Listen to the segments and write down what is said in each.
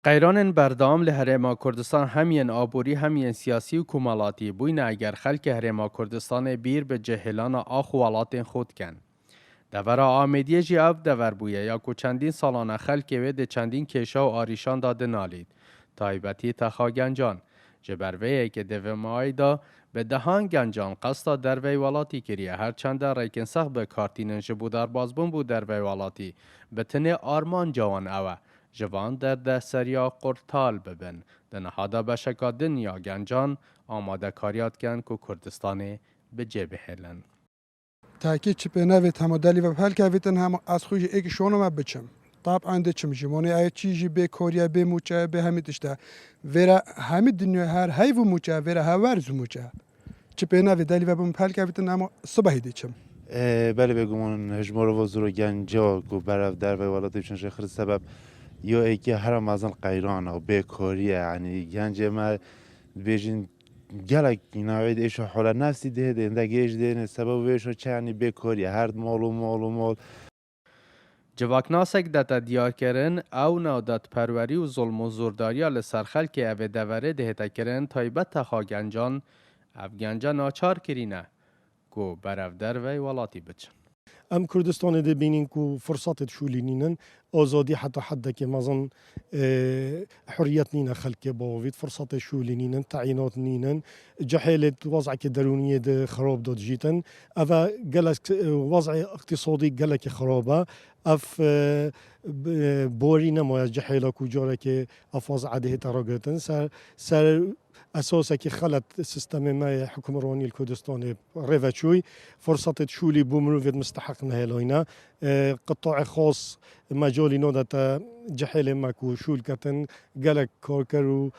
قیران بردام لهرما کردستان همین آبوری همین سیاسی و کمالاتی بوین اگر خلک هرما کردستان بیر به جهلان آخ والات خود کن. دور آمیدی جی اف دور بویه یا کو چندین سالانه خلک و ده چندین کشا و آریشان داده نالید. تایبتی تخا گنجان. جبرویه که دوه مای دا به دهان گنجان قصدا دروی والاتی کریه هرچند ریکن سخ به کارتینن جبو در بازبون بود دروی والاتی به تنه آرمان جوان اوه. جوان در ده سریا قرطال ببن. ده نهادا بشکا دنیا گنجان آماده کاریات کن که کردستان به جبه هلن. تاکید چه به نوید همه دلی و پل که ویتن هم از خوش ایک شونو ما بچم. طبعا ده چم جمانی ای چیزی به کوریا به موچه به همه تشته. ورا همه دنیا هر هیو موچه ورا هورز موچه. چه به نوید دلی و بم پل که ویتن هم صبحی دیچم. بله بگم هجمار وزیر گنجا کو برای در به ولایت چون خرد سبب یا ای که هر مازن قیران و بیکاری یعنی گنج ما بیشین گلک نوید ایش حال نفسی ده اندگیش ده سبب ویش چه یعنی بیکاری هر مال جواکناسک داتا دیار کرن او نودات پروری و ظلم و زورداریا لسرخل که او دوره دهتا کرن تایبت تخا گنجان او گنجان ناچار کرینه کو برف در وی ولاتی بچن. ام کردستان ده بینین کو فرصت شولی نینن آزادی حتی حد که مازن حریت نینن خلق باوید فرصت شولی نینن تعیینات نینن جحیلت وضع که درونیه ده خراب داد جیتن اما گلک وضع اقتصادی گلک خرابه اف بوری نماید جحیلا کجاره که افاز عده تراغتن سر اساسا که خلط سیستم ما حکمرانی الکردستان روچوی فرصت شولی بومروفید مستحق نهلاینا قطاع خاص مجالی نودتا جحیل ماکو شول کتن گلک کارکرو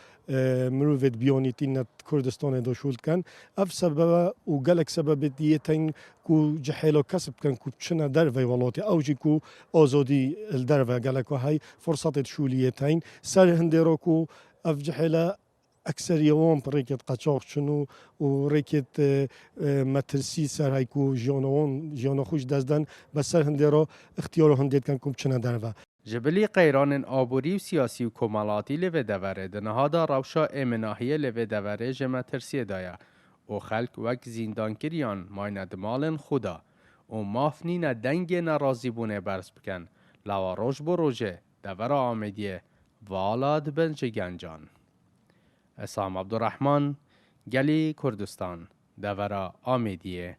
مروفید بیانیتین کردستان دو شول کن اف سبب و گلک سبب دیتن کو جحیلا کسب کن کو چنه در وی ولاتی اوجی کو آزادی در و گلک و های فرصت شولیتین سر هندرو کو اف جحیلا اکثر یوم پریکت قاچاق شنو و ریکت مترسی سر هایکو جیانو خوش دزدن بس سر هنده را اختیار هندید کن کم چنه دروا. جبلی قیران آبوری و سیاسی و کمالاتی لوه دوره دنهادا روشا امناهیه لوه دوره جمع ترسیه دایا و خلق وک زیندان کریان مایند مالن خدا و مافنین دنگ نرازی بونه برس بکن لوا روش بو روژه دوره آمدیه والاد بنج گنجان. اسام عبدالرحمن گلی کردستان دورا آمیدیه